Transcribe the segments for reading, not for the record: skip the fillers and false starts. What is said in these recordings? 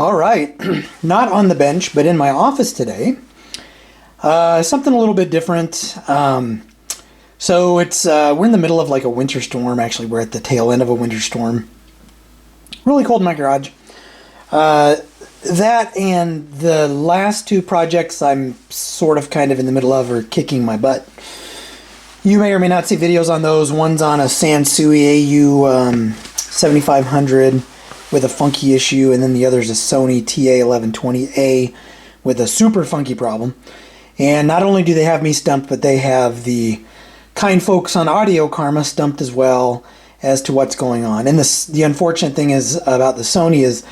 All right, not on the bench, but in my office today. Something a little bit different. So it's we're in the middle of like a winter storm. Actually, we're at the tail end of a winter storm. Really cold in my garage. That and the last two projects I'm sort of kind of in the middle of are kicking my butt. You may or may not see videos on those. One's on a Sansui AU 7500 with a funky issue, and then the other's a Sony TA1120A with a super funky problem. And not only do they have me stumped, but they have the kind folks on Audio Karma stumped as well as to what's going on. And the unfortunate thing is about the Sony is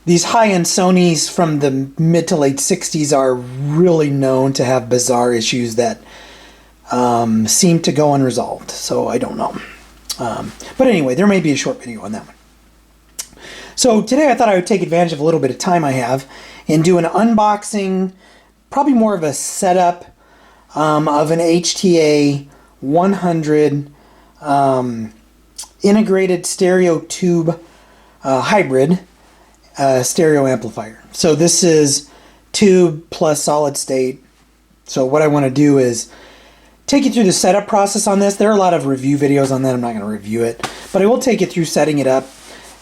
these high-end Sonys from the mid to late 60s are really known to have bizarre issues that seem to go unresolved. So I don't know. But anyway, there may be a short video on that one. So today I thought I would take advantage of a little bit of time I have and do an unboxing, probably more of a setup of an HTA 100 integrated stereo tube hybrid stereo amplifier. So this is tube plus solid state. So what I want to do is take you through the setup process on this. There are a lot of review videos on that. I'm not going to review it, but I will take you through setting it up.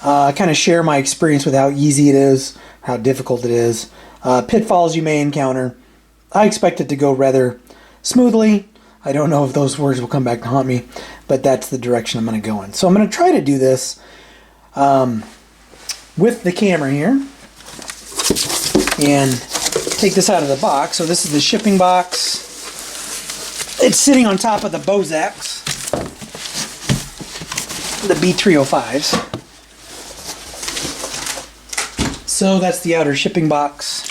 Kind of share my experience with how easy it is, how difficult it is, pitfalls you may encounter. I expect it to go rather smoothly. I don't know if those words will come back to haunt me, but that's the direction I'm going to go in. So I'm going to try to do this with the camera here and take this out of the box. So this is the shipping box. It's sitting on top of the Bozaks, the B305s. So that's the outer shipping box.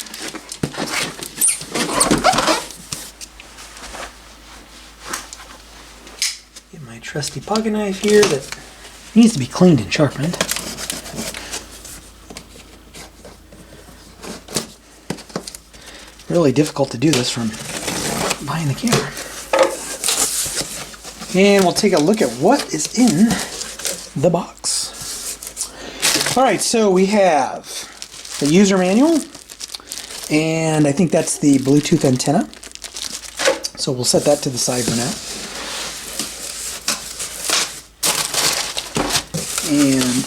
Get my trusty pocket knife here that needs to be cleaned and sharpened. Really difficult to do this from behind the camera. And we'll take a look at what is in the box. All right, so we have the user manual, and I think that's the Bluetooth antenna. So we'll set that to the side for now. And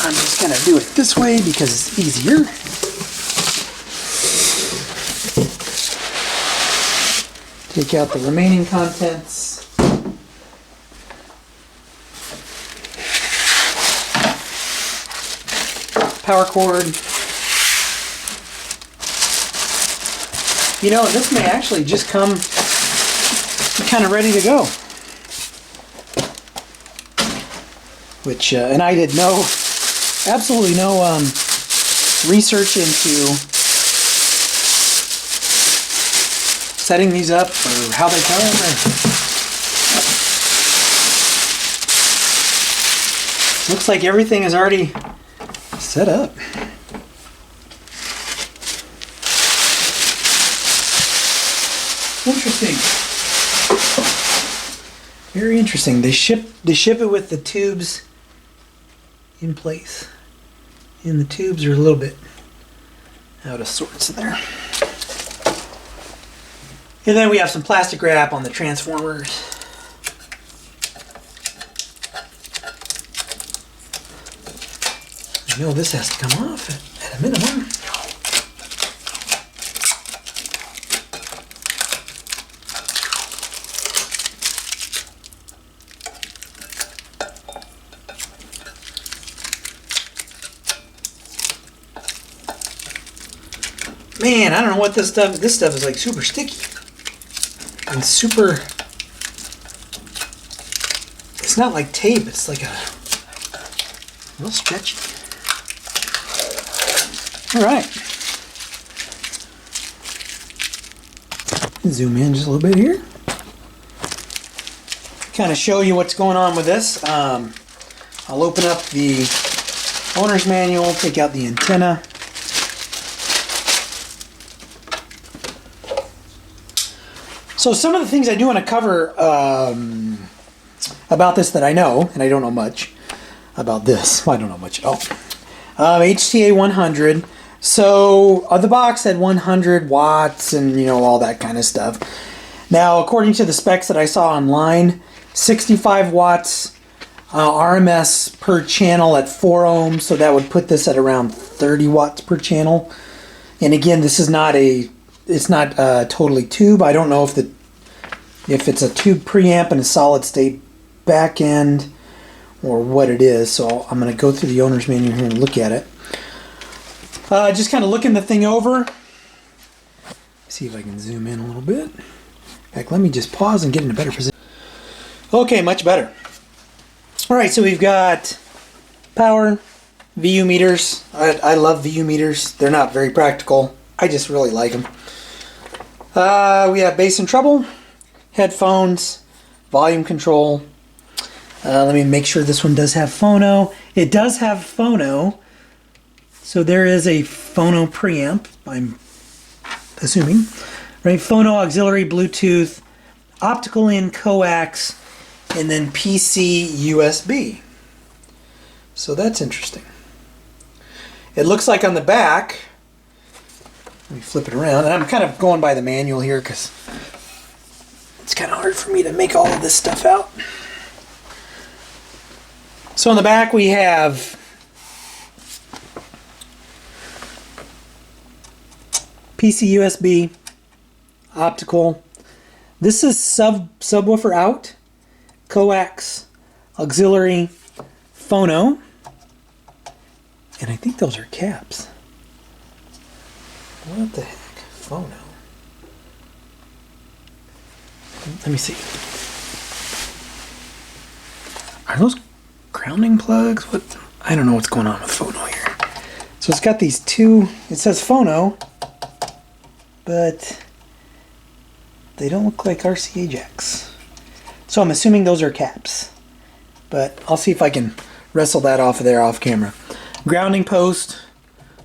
I'm just going to do it this way because it's easier. Take out the remaining contents. Power cord. You know, this may actually just come kind of ready to go. Which, and I did absolutely no research into setting these up or how they come. Looks like everything is already set up. Interesting. Very interesting. They ship it with the tubes in place, and the tubes are a little bit out of sorts in there. And then we have some plastic wrap on the transformers. I know this has to come off at a minimum. Man, I don't know what this stuff is like super sticky and super, it's not like tape, it's like a little stretchy. All right. Zoom in just a little bit here. Kind of show you what's going on with this. I'll open up the owner's manual, take out the antenna. So some of the things I do want to cover about this that I know, and I don't know much about this. Well, I don't know much at all. HTA 100. So the box had 100 watts and, you know, all that kind of stuff. Now, according to the specs that I saw online, 65 watts RMS per channel at 4 ohms, so that would put this at around 30 watts per channel. And again, this is not it's not totally tube. I don't know if it's a tube preamp and a solid state back end or what it is. So I'm going to go through the owner's manual here and look at it. Just kind of looking the thing over. See if I can zoom in a little bit. In fact, let me just pause and get in a better position. Okay, much better. All right, so we've got power, VU meters. I love VU meters. They're not very practical. I just really like them. We have bass and treble, headphones, volume control. Let me make sure this one does have phono. It does have phono. So there is a phono preamp, I'm assuming. Right, phono, auxiliary, Bluetooth, optical in, coax, and then PC USB. So that's interesting. It looks like on the back, let me flip it around, and I'm kind of going by the manual here because it's kind of hard for me to make all of this stuff out. So on the back we have PC USB, optical. This is subwoofer out, coax, auxiliary, phono, and I think those are caps. What the heck? Phono. Let me see. Are those grounding plugs? What? I don't know what's going on with phono here. So it's got these two, it says phono, but they don't look like RCA jacks. So I'm assuming those are caps, but I'll see if I can wrestle that off of there off camera. Grounding post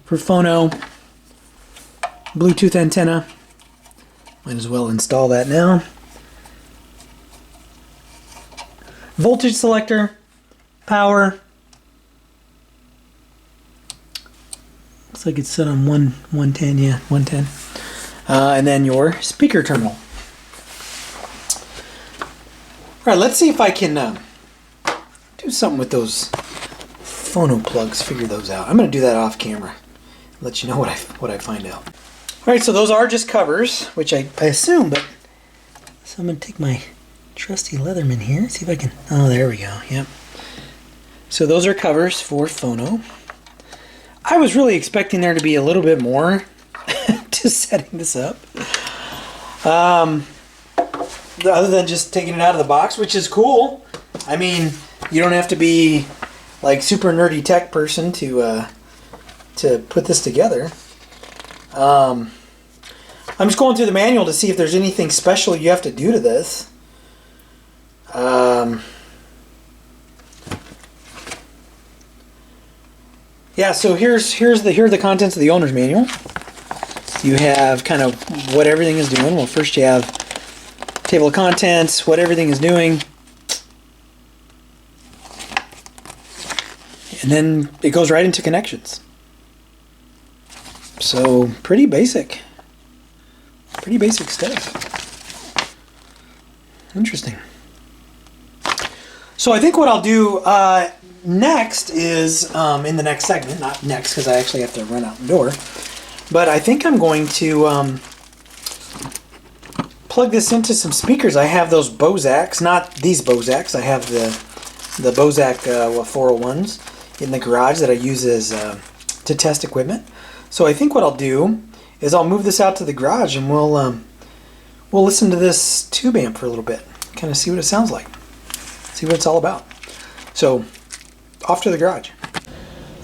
for phono, Bluetooth antenna. Might as well install that now. Voltage selector, power. Looks like it's set on 110, yeah, 110. And then your speaker terminal. All right, let's see if I can do something with those phono plugs, figure those out. I'm going to do that off camera. Let you know what I find out. All right, so those are just covers, which I assume, but so I'm going to take my trusty Leatherman here, see if I can, oh, there we go, yep. So those are covers for phono. I was really expecting there to be a little bit more to setting this up. Other than just taking it out of the box, which is cool. I mean, you don't have to be like super nerdy tech person to put this together. I'm just going through the manual to see if there's anything special you have to do to this. Yeah, so here are the contents of the owner's manual. You have kind of what everything is doing. Well, first you have table of contents, what everything is doing, and then it goes right into connections. So pretty basic stuff. Interesting. So I think what I'll do next is, in the next segment, not next because I actually have to run out the door, but I think I'm going to plug this into some speakers. I have those Bozaks, not these Bozaks. I have the Bozak 401s in the garage that I use as to test equipment. So I think what I'll do is I'll move this out to the garage and we'll listen to this tube amp for a little bit, kind of see what it sounds like, see what it's all about. So off to the garage.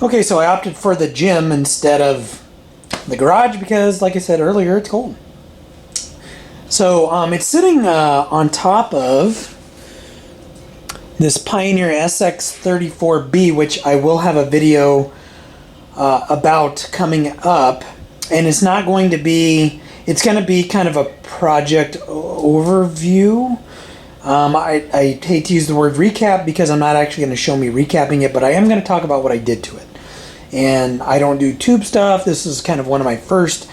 Okay, so I opted for the gym instead of the garage because, like I said earlier, it's cold. So it's sitting on top of this Pioneer SX34B, which I will have a video about coming up, and it's not going to be, it's going to be kind of a project overview. I hate to use the word recap because I'm not actually going to show me recapping it, but I am going to talk about what I did to it and I don't do tube stuff. This is kind of one of my first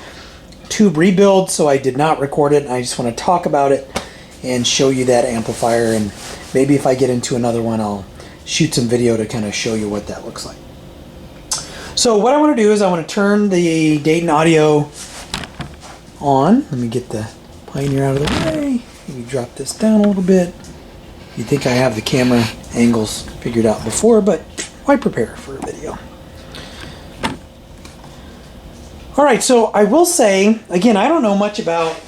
tube rebuilds, so I did not record it. I just want to talk about it and show you that amplifier, and maybe if I get into another one, I'll shoot some video to kind of show you what that looks like. So what I want to do is I want to turn the Dayton Audio on. Let me get the Pioneer out of the way. Maybe drop this down a little bit. You'd think I have the camera angles figured out before, but why prepare for a video? Alright, so I will say, again, I don't know much about...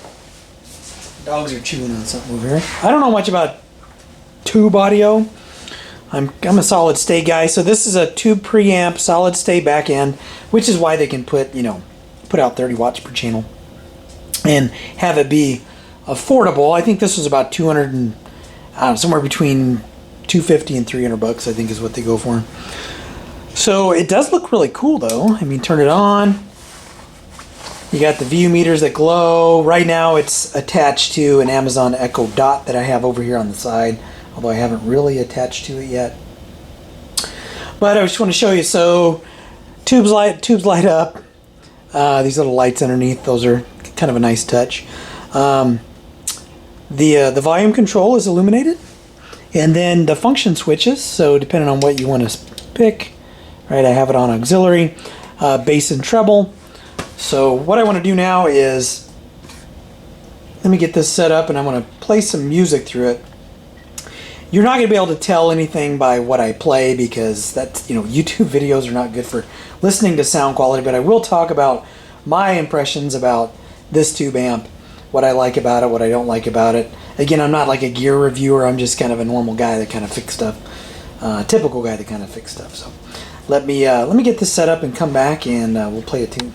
Dogs are chewing on something over here. I don't know much about tube audio. I'm a solid state guy, so this is a tube preamp, solid state back end, which is why they can put out 30 watts per channel and have it be affordable. I think this was about 200 and somewhere between 250 and 300 bucks, I think is what they go for. So it does look really cool though. I mean, turn it on. You got the view meters that glow. Right now it's attached to an Amazon Echo Dot that I have over here on the side, although I haven't really attached to it yet. But I just want to show you, so tubes light up. These little lights underneath, those are kind of a nice touch. The volume control is illuminated, and then the function switches, so depending on what you want to pick, right, I have it on auxiliary, bass and treble. So what I want to do now is, let me get this set up and I want to play some music through it. You're not going to be able to tell anything by what I play because that's, YouTube videos are not good for listening to sound quality, but I will talk about my impressions about this tube amp, what I like about it, what I don't like about it. Again, I'm not like a gear reviewer, I'm just kind of a normal guy that kind of fix stuff, typical guy that kind of fix stuff. So let me get this set up and come back and we'll play a tune.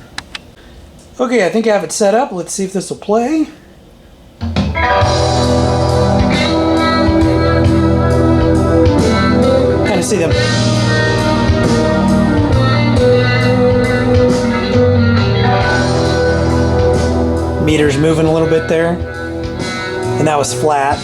Okay, I think I have it set up. Let's see if this will play. Kind of see them. Meters moving a little bit there. And that was flat.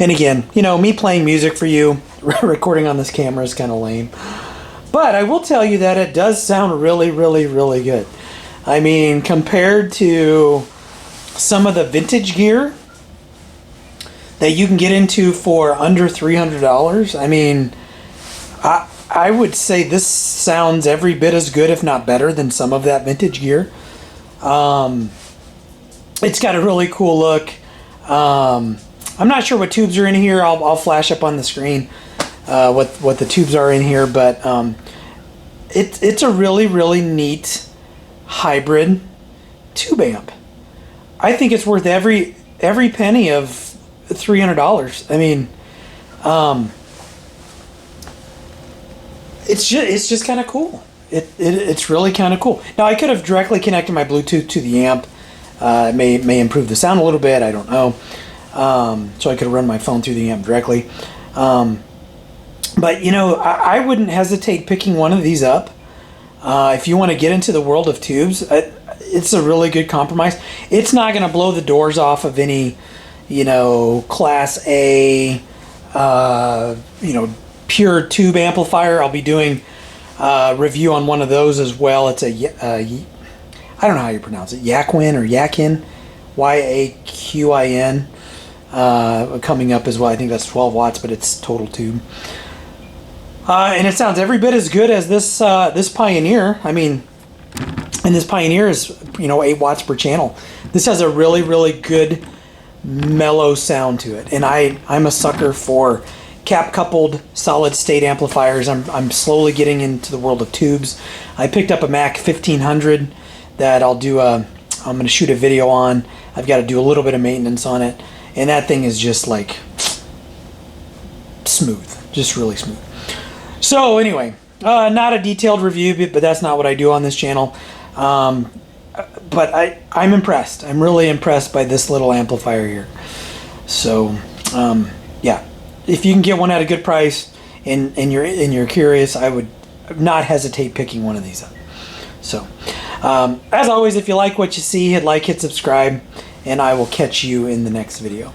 And again, me playing music for you, recording on this camera is kind of lame. But I will tell you that it does sound really, really, really good. I mean, compared to some of the vintage gear that you can get into for under $300, I mean, I would say this sounds every bit as good, if not better, than some of that vintage gear. It's got a really cool look. I'm not sure what tubes are in here. I'll flash up on the screen what the tubes are in here, but it's a really, really neat hybrid tube amp. I think it's worth every penny of $300. I mean, it's just kind of cool. It's really kind of cool. Now I could have directly connected my Bluetooth to the amp. It may improve the sound a little bit. I don't know. So I could run my phone through the amp directly. But I wouldn't hesitate picking one of these up. If you want to get into the world of tubes, it's a really good compromise. It's not going to blow the doors off of any, Class A, pure tube amplifier. I'll be doing a review on one of those as well. It's I don't know how you pronounce it, Yaquin or Yakin, Yaqin. Coming up as well. I think that's 12 watts, but it's total tube. And it sounds every bit as good as this Pioneer. I mean, and this Pioneer is 8 watts per channel. This has a really, really good mellow sound to it, and I'm a sucker for cap coupled solid state amplifiers. I'm slowly getting into the world of tubes. I picked up a Mac 1500 that I'm going to shoot a video on. I've got to do a little bit of maintenance on it, and that thing is just like smooth, just really smooth. So anyway, not a detailed review, but that's not what I do on this channel. But I'm impressed. I'm really impressed by this little amplifier here. So yeah, if you can get one at a good price and you're curious, I would not hesitate picking one of these up. So as always, if you like what you see, hit like, hit subscribe, and I will catch you in the next video.